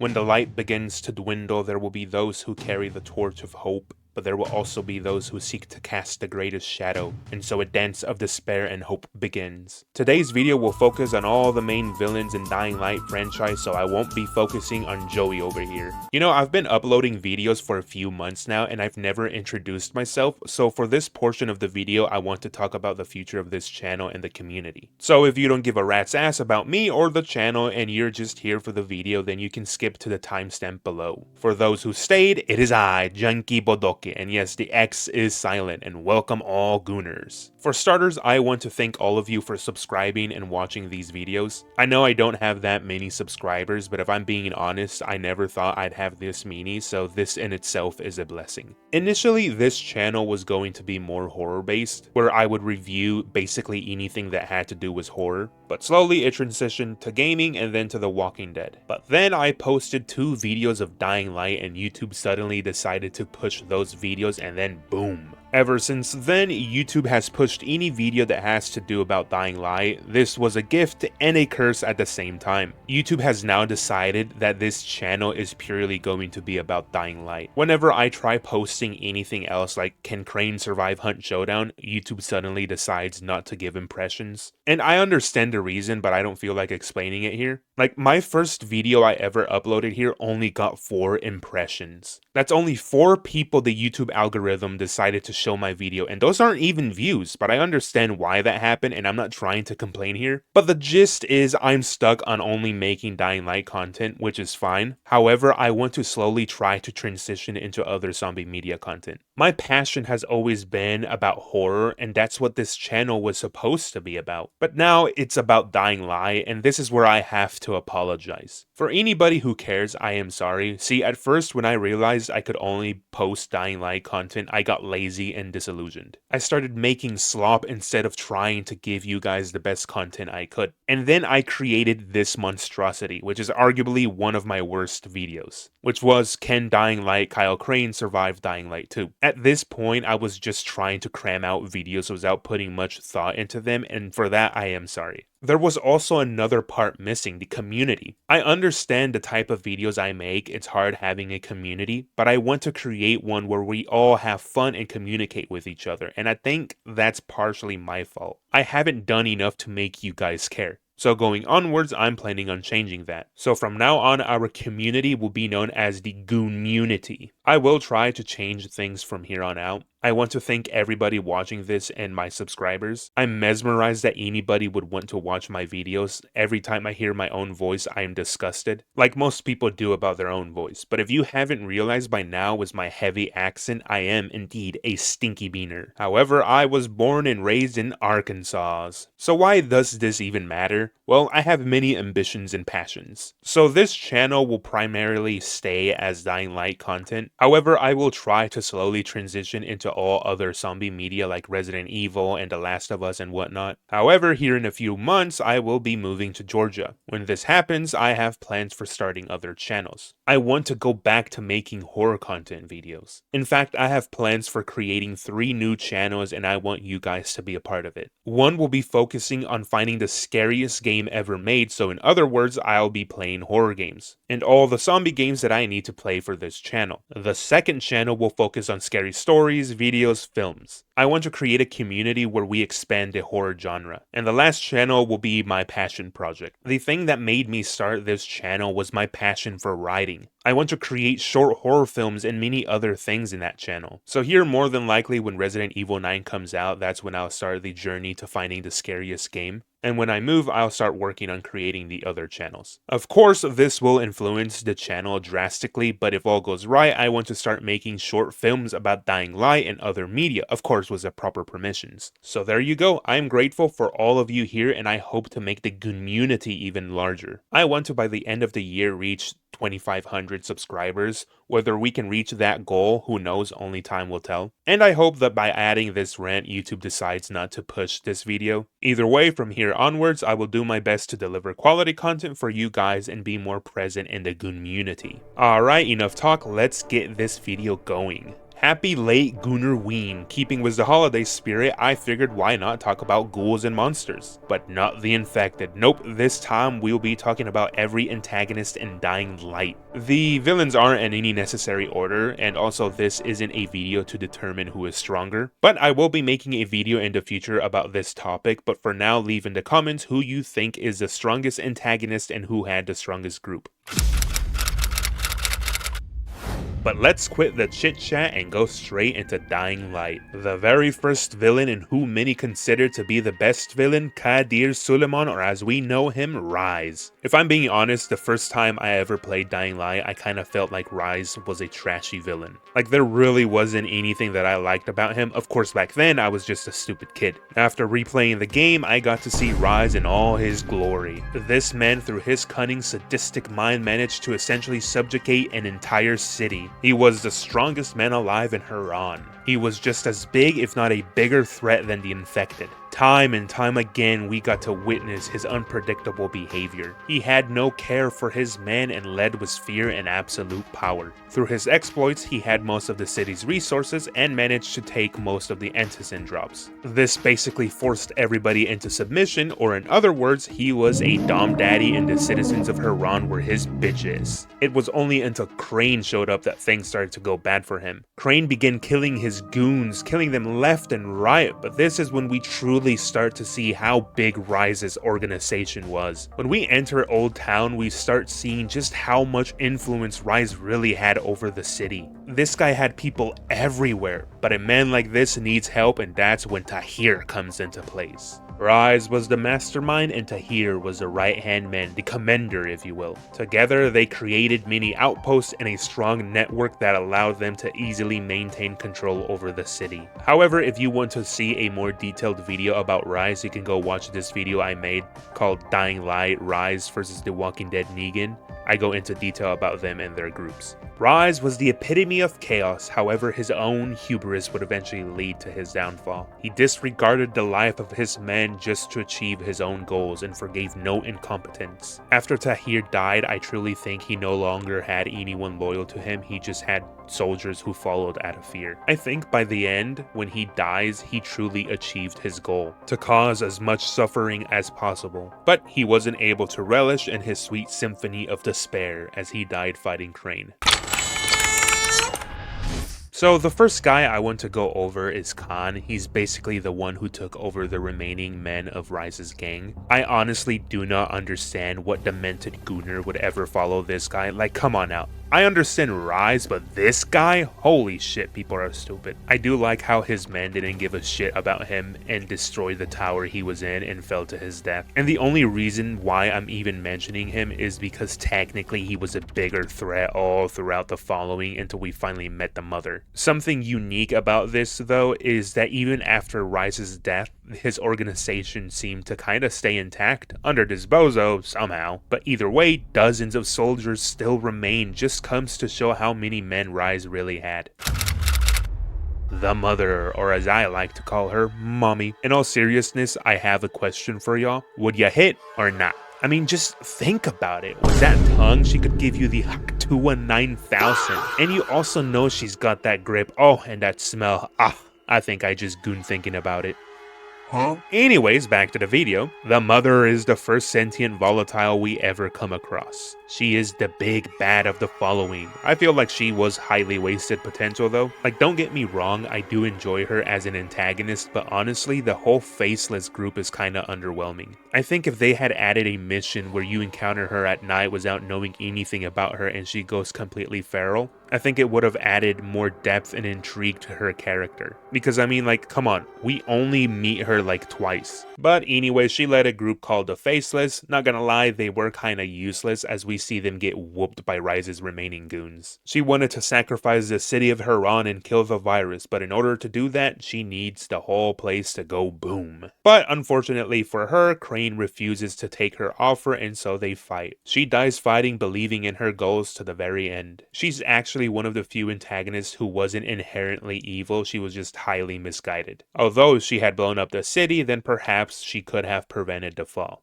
When the light begins to dwindle, there will be those who carry the torch of hope, but there will also be those who seek to cast the greatest shadow, and so a dance of despair and hope begins. Today's video will focus on all the main villains in Dying Light franchise, so I won't be focusing on Joey over here. You know, I've been uploading videos for a few months now, and I've never introduced myself, so for this portion of the video, I want to talk about the future of this channel and the community. So if you don't give a rat's ass about me or the channel, and you're just here for the video, then you can skip to the timestamp below. For those who stayed, it is I, Junkie Bodoke, and yes, the X is silent, and welcome all Gooners. For starters, I want to thank all of you for subscribing and watching these videos. I know I don't have that many subscribers, but if I'm being honest, I never thought I'd have this many, so this in itself is a blessing. Initially, this channel was going to be more horror based, where I would review basically anything that had to do with horror, but slowly it transitioned to gaming and then to The Walking Dead. But then I posted 2 videos of Dying Light and YouTube suddenly decided to push those videos, and then boom. Ever since then, YouTube has pushed any video that has to do about Dying Light. This was a gift and a curse at the same time. YouTube has now decided that this channel is purely going to be about Dying Light. Whenever I try posting anything else like Can Crane Survive Hunt Showdown, YouTube suddenly decides not to give impressions. And I understand the reason, but I don't feel like explaining it here. Like, my first video I ever uploaded here only got 4 impressions. That's only 4 people the YouTube algorithm decided to show my video, and those aren't even views, but I understand why that happened and I'm not trying to complain here. But the gist is I'm stuck on only making Dying Light content, which is fine. However, I want to slowly try to transition into other zombie media content. My passion has always been about horror, and that's what this channel was supposed to be about. But now it's about Dying Light, and this is where I have to apologize. For anybody who cares, I am sorry. See, at first when I realized I could only post Dying Light content, I got lazy and disillusioned. I started making slop instead of trying to give you guys the best content I could. And then I created this monstrosity, which is arguably one of my worst videos, which was Can Dying Light Kyle Crane Survive Dying Light 2? At this point, I was just trying to cram out videos without putting much thought into them, and for that I am sorry. There was also another part missing, the community. I understand the type of videos I make, it's hard having a community, but I want to create one where we all have fun and communicate with each other, and I think that's partially my fault. I haven't done enough to make you guys care. So going onwards, I'm planning on changing that. So from now on, our community will be known as the Goonmunity. I will try to change things from here on out. I want to thank everybody watching this and my subscribers. I'm mesmerized that anybody would want to watch my videos. Every time I hear my own voice, I am disgusted, like most people do about their own voice. But if you haven't realized by now with my heavy accent, I am indeed a stinky beaner. However, I was born and raised in Arkansas. So why does this even matter? Well, I have many ambitions and passions. So this channel will primarily stay as Dying Light content. However, I will try to slowly transition into all other zombie media like Resident Evil and The Last of Us and whatnot. However, here in a few months, I will be moving to Georgia. When this happens, I have plans for starting other channels. I want to go back to making horror content videos. In fact, I have plans for creating 3 new channels and I want you guys to be a part of it. One will be focusing on finding the scariest game ever made, so in other words, I'll be playing horror games, and all the zombie games that I need to play for this channel. The second channel will focus on scary stories, videos, films. I want to create a community where we expand the horror genre. And the last channel will be my passion project. The thing that made me start this channel was my passion for writing. I want to create short horror films and many other things in that channel. So here, more than likely when Resident Evil 9 comes out, that's when I'll start the journey to finding the scariest game. And when I move, I'll start working on creating the other channels. Of course, this will influence the channel drastically, but if all goes right, I want to start making short films about Dying Light and other media, of course with the proper permissions. So there you go, I'm grateful for all of you here and I hope to make the Goonmunity even larger. I want to by the end of the year reach 2,500 subscribers. Whether we can reach that goal, who knows, only time will tell. And I hope that by adding this rant, YouTube decides not to push this video. Either way, from here onwards, I will do my best to deliver quality content for you guys and be more present in the Goonmunity. Alright, enough talk, let's get this video going. Happy late Goonerween. Keeping with the holiday spirit, I figured why not talk about ghouls and monsters. But not the infected. Nope, this time we'll be talking about every antagonist in Dying Light. The villains aren't in any necessary order, and also this isn't a video to determine who is stronger. But I will be making a video in the future about this topic, but for now leave in the comments who you think is the strongest antagonist and who had the strongest group. But let's quit the chit chat and go straight into Dying Light. The very first villain and who many consider to be the best villain, Kadir Suleiman, or as we know him, Rais. If I'm being honest, the first time I ever played Dying Light, I kinda felt like Rais was a trashy villain. Like there really wasn't anything that I liked about him. Of course back then I was just a stupid kid. After replaying the game, I got to see Rais in all his glory. This man, through his cunning, sadistic mind, managed to essentially subjugate an entire city. He was the strongest man alive in Haran. He was just as big, if not a bigger threat than the infected. Time and time again, we got to witness his unpredictable behavior. He had no care for his men and led with fear and absolute power. Through his exploits, he had most of the city's resources and managed to take most of the Antizen drops. This basically forced everybody into submission, or in other words, he was a dom daddy and the citizens of Haran were his bitches. It was only until Crane showed up that things started to go bad for him. Crane began killing his goons, killing them left and right, but this is when we truly start to see how big Rais's organization was. When we enter Old Town, we start seeing just how much influence Rais really had over the city. This guy had people everywhere, but a man like this needs help, and that's when Tahir comes into place. Rais was the mastermind and Tahir was the right-hand man, the commander if you will. Together they created many outposts and a strong network that allowed them to easily maintain control over the city. However, if you want to see a more detailed video about Rais, you can go watch this video I made called Dying Light, Rais versus The Walking Dead Negan. I go into detail about them and their groups. Rais was the epitome of chaos, however his own hubris would eventually lead to his downfall. He disregarded the life of his men just to achieve his own goals and forgave no incompetence. After Tahir died, I truly think he no longer had anyone loyal to him, he just had soldiers who followed out of fear. I think by the end, when he dies, he truly achieved his goal, to cause as much suffering as possible. But he wasn't able to relish in his sweet symphony of despair as he died fighting Crane. So the first guy I want to go over is Kann. He's basically the one who took over the remaining men of Rais's gang. I honestly do not understand what demented gooner would ever follow this guy. Like, come on now. I understand Rais, but this guy? Holy shit, people are stupid. I do like how his men didn't give a shit about him and destroyed the tower he was in and fell to his death. And the only reason why I'm even mentioning him is because technically he was a bigger threat all throughout the following until we finally met the mother. Something unique about this though is that even after Rais's death, his organization seemed to kinda stay intact under this bozo somehow. But either way, dozens of soldiers still remain, just comes to show how many men Rais really had. The mother, or as I like to call her, mommy. In all seriousness, I have a question for y'all. Would ya hit or not? I mean, just think about it. With that tongue, she could give you the Haktua 9000. And you also know she's got that grip. Oh, and that smell. I think I just goon thinking about it. Huh? Anyways, back to the video. The mother is the first sentient volatile we ever come across. She is the big bad of the following. I feel like she was highly wasted potential though. Like, don't get me wrong, I do enjoy her as an antagonist, but honestly, the whole faceless group is kinda underwhelming. I think if they had added a mission where you encounter her at night without knowing anything about her and she goes completely feral, I think it would have added more depth and intrigue to her character. Because I mean, like, come on, we only meet her like twice. But anyway, she led a group called the Faceless. Not gonna lie, they were kinda useless as we see them get whooped by Rais's remaining goons. She wanted to sacrifice the city of Haran and kill the virus, but in order to do that, she needs the whole place to go boom. But unfortunately for her, Crane refuses to take her offer and so they fight. She dies fighting, believing in her goals to the very end. She's actually one of the few antagonists who wasn't inherently evil, she was just highly misguided. Although she had blown up the city, then perhaps she could have prevented the fall.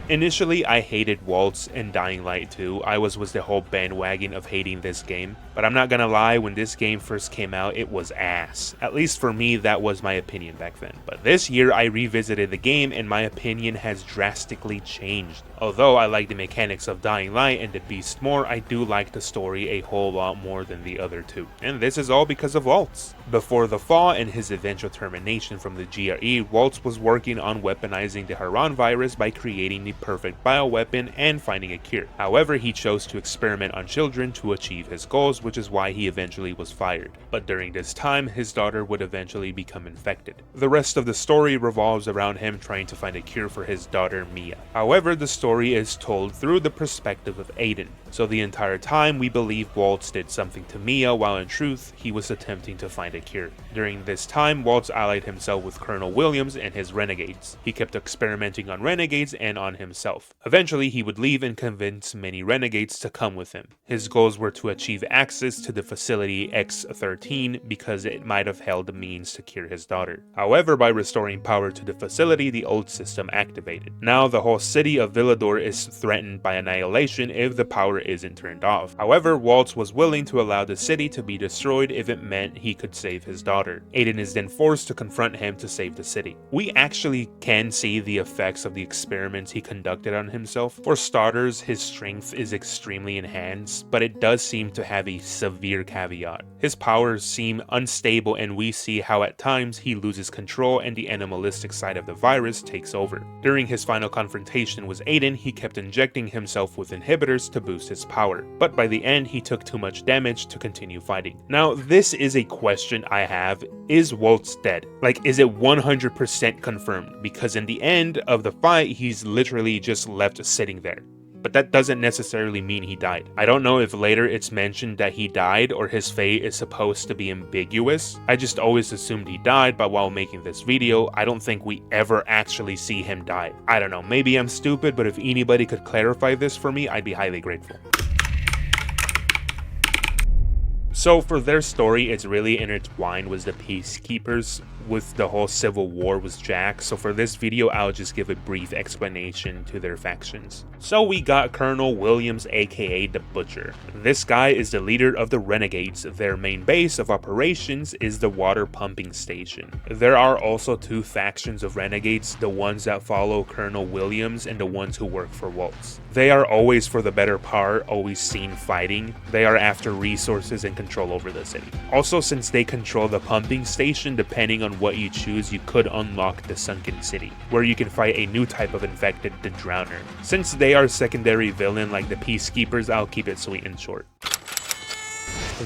Initially, I hated Waltz and Dying Light 2. I was the whole bandwagon of hating this game. But I'm not gonna lie, when this game first came out, it was ass. At least for me, that was my opinion back then. But this year, I revisited the game and my opinion has drastically changed. Although I like the mechanics of Dying Light and the Beast more, I do like the story a whole lot more than the other two. And this is all because of Waltz. Before the fall and his eventual termination from the GRE, Waltz was working on weaponizing the Haran virus by creating the perfect bioweapon and finding a cure. However, he chose to experiment on children to achieve his goals, which is why he eventually was fired. But during this time, his daughter would eventually become infected. The rest of the story revolves around him trying to find a cure for his daughter Mia. However, the story is told through the perspective of Aiden. So the entire time we believe Waltz did something to Mia, while in truth, he was attempting to find a cure. During this time, Waltz allied himself with Colonel Williams and his Renegades. He kept experimenting on Renegades and on himself. Eventually, he would leave and convince many Renegades to come with him. His goals were to achieve access to the facility X-13 because it might have held the means to cure his daughter. However, by restoring power to the facility, the old system activated. Now, the whole city of Villador is threatened by annihilation if the power isn't turned off. However, Waltz was willing to allow the city to be destroyed if it meant he could save his daughter. Aiden is then forced to confront him to save the city. We actually can see the effects of the experiments he conducted on himself. For starters, his strength is extremely enhanced, but it does seem to have a severe caveat. His powers seem unstable and we see how at times he loses control and the animalistic side of the virus takes over. During his final confrontation with Aiden, he kept injecting himself with inhibitors to boost his power, but by the end he took too much damage to continue fighting. Now, this is a question I have. Is Waltz dead? Like, is it 100% confirmed? Because in the end of the fight, he's literally just left sitting there. But that doesn't necessarily mean he died. I don't know if later it's mentioned that he died or his fate is supposed to be ambiguous. I just always assumed he died, but while making this video, I don't think we ever actually see him die. I don't know, maybe I'm stupid, but if anybody could clarify this for me, I'd be highly grateful. So for their story, it's really intertwined with the Peacekeepers, with the whole civil war with Jack. So for this video, I'll just give a brief explanation to their factions. So we got Colonel Williams, aka the Butcher. This guy is the leader of the Renegades. Their main base of operations is the water pumping station. There are also two factions of Renegades, the ones that follow Colonel Williams and the ones who work for Waltz. They are always for the better part, always seen fighting. They are after resources and control over the city. Also, since they control the pumping station, depending on what you choose, you could unlock the Sunken City, where you can fight a new type of infected, the Drowner. Since they are secondary villain like the Peacekeepers, I'll keep it sweet and short.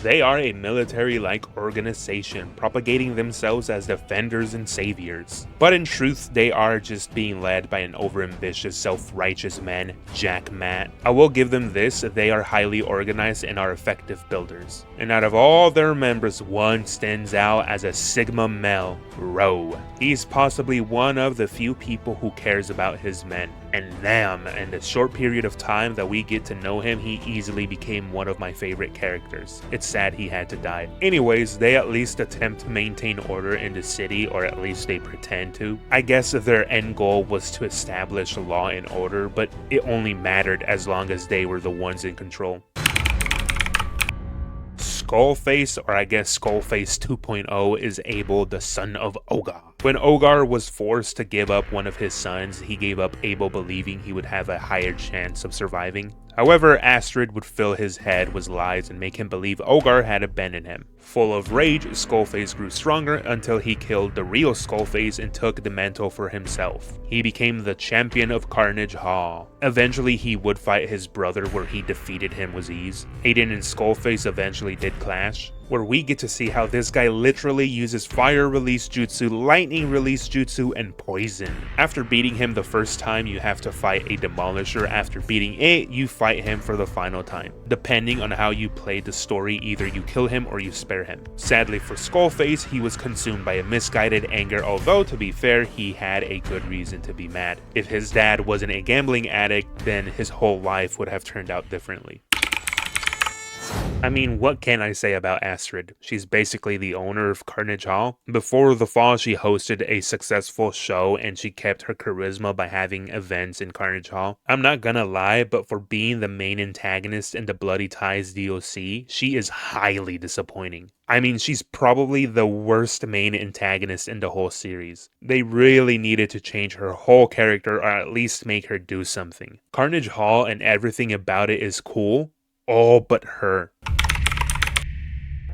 They are a military-like organization, propagating themselves as defenders and saviors. But in truth, they are just being led by an overambitious, self-righteous man, Jack Matt. I will give them this, they are highly organized and are effective builders. And out of all their members, one stands out as a Sigma male, Ro. He's possibly one of the few people who cares about his men. And damn, in the short period of time that we get to know him, he easily became one of my favorite characters. It's sad he had to die. Anyways, they at least attempt to maintain order in the city, or at least they pretend to. I guess their end goal was to establish law and order, but it only mattered as long as they were the ones in control. Skullface, or I guess Skullface 2.0, is Abel, the son of Ogar. When Ogar was forced to give up one of his sons, he gave up Abel, believing he would have a higher chance of surviving. However, ASStrid would fill his head with lies and make him believe Ogar had abandoned him. Full of rage, Skullface grew stronger until he killed the real Skullface and took the mantle for himself. He became the champion of Carnage Hall. Eventually, he would fight his brother, where he defeated him with ease. Aiden and Skullface eventually did clash, where we get to see how this guy literally uses fire release jutsu, lightning release jutsu, and poison. After beating him the first time, you have to fight a demolisher. After beating it, you fight him for the final time. Depending on how you play the story, either you kill him or you spare him. Sadly for Skullface, he was consumed by a misguided anger, although to be fair, he had a good reason to be mad. If his dad wasn't a gambling addict, then his whole life would have turned out differently. I mean, what can I say about ASStrid? She's basically the owner of Carnage Hall. Before the fall, she hosted a successful show and she kept her charisma by having events in Carnage Hall. I'm not gonna lie, but for being the main antagonist in the Bloody Ties DLC, she is highly disappointing. I mean, she's probably the worst main antagonist in the whole series. They really needed to change her whole character or at least make her do something. Carnage Hall and everything about it is cool, all but her.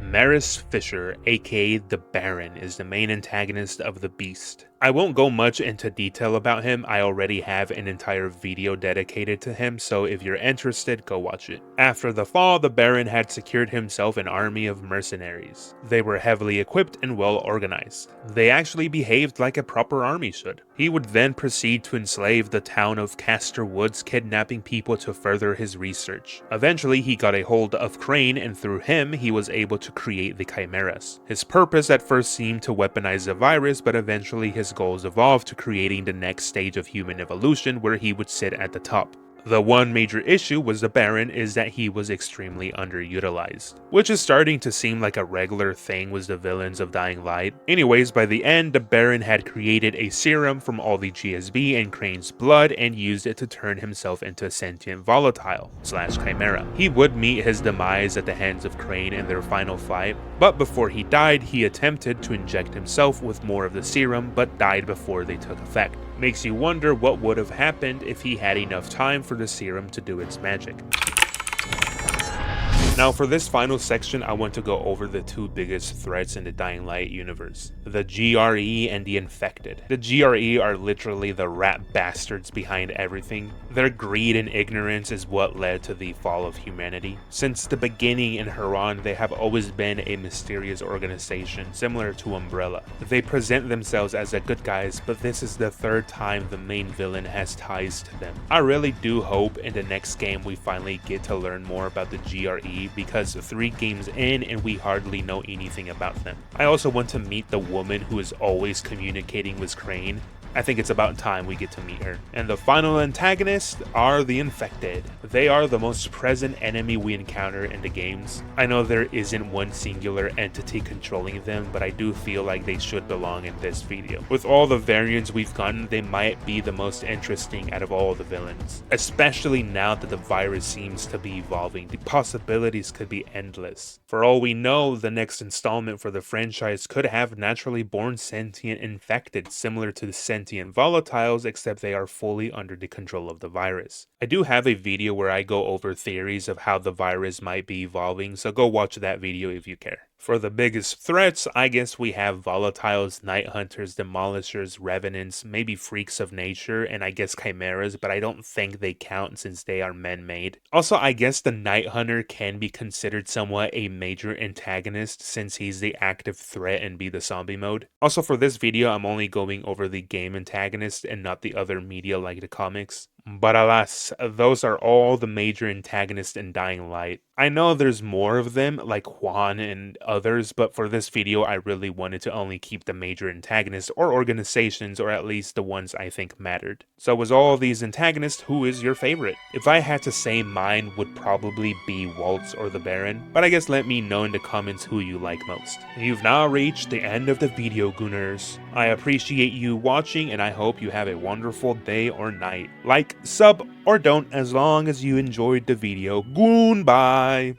Maris Fisher, aka the Baron, is the main antagonist of the Beast. I won't go much into detail about him, I already have an entire video dedicated to him, so if you're interested, go watch it. After the fall, the Baron had secured himself an army of mercenaries. They were heavily equipped and well organized. They actually behaved like a proper army should. He would then proceed to enslave the town of Castor Woods, kidnapping people to further his research. Eventually, he got a hold of Crane, and through him, he was able to create the Chimeras. His purpose at first seemed to weaponize the virus, but eventually his goals evolved to creating the next stage of human evolution where he would sit at the top. The one major issue was the Baron is that he was extremely underutilized, which is starting to seem like a regular thing with the villains of Dying Light. Anyways, by the end, the Baron had created a serum from all the GSB and Crane's blood and used it to turn himself into a sentient volatile / chimera. He would meet his demise at the hands of Crane in their final fight, but before he died, he attempted to inject himself with more of the serum but died before they took effect. Makes you wonder what would have happened if he had enough time for the serum to do its magic. Now for this final section, I want to go over the two biggest threats in the Dying Light universe, the GRE and the Infected. The GRE are literally the rat bastards behind everything. Their greed and ignorance is what led to the fall of humanity. Since the beginning in Haran, they have always been a mysterious organization similar to Umbrella. They present themselves as the good guys, but this is the third time the main villain has ties to them. I really do hope in the next game we finally get to learn more about the GRE, because 3 games in and we hardly know anything about them. I also want to meet the woman who is always communicating with Crane. I think it's about time we get to meet her. And the final antagonists are the Infected. They are the most present enemy we encounter in the games. I know there isn't one singular entity controlling them, but I do feel like they should belong in this video. With all the variants we've gotten, they might be the most interesting out of all the villains. Especially now that the virus seems to be evolving, the possibilities could be endless. For all we know, the next installment for the franchise could have naturally born sentient infected, similar to the sentient volatiles, except they are fully under the control of the virus. I do have a video where I go over theories of how the virus might be evolving, so go watch that video if you care. For the biggest threats, I guess we have volatiles, night hunters, demolishers, revenants, maybe freaks of nature, and I guess chimeras, but I don't think they count since they are man-made. Also, I guess the night hunter can be considered somewhat a major antagonist since he's the active threat in Be the Zombie mode. Also, for this video, I'm only going over the game antagonist and not the other media like the comics. But alas, those are all the major antagonists in Dying Light. I know there's more of them, like Juan and others, but for this video I really wanted to only keep the major antagonists or organizations, or at least the ones I think mattered. So with all these antagonists, who is your favorite? If I had to say, mine would probably be Waltz or the Baron, but I guess let me know in the comments who you like most. You've now reached the end of the video, Gooners. I appreciate you watching and I hope you have a wonderful day or night. Like, sub, or don't, as long as you enjoyed the video. Goonbye!